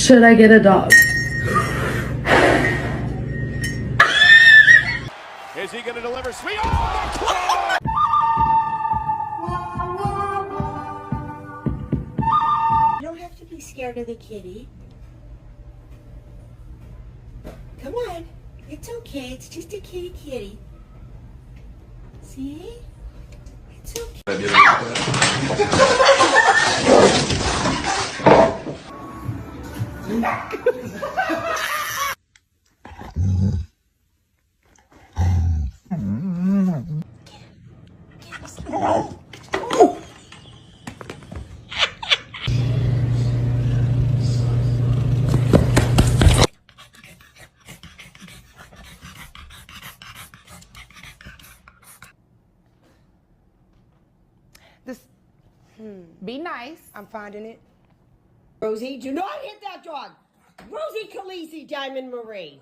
Should I get a dog? Is he going to deliver sweet? Oh! You don't have to be scared of the kitty. Come on. It's okay. It's just a kitty. See? It's okay. Be nice. I'm finding it. Rosie, do not hit that dog. Rosie Khaleesi, Diamond Marie.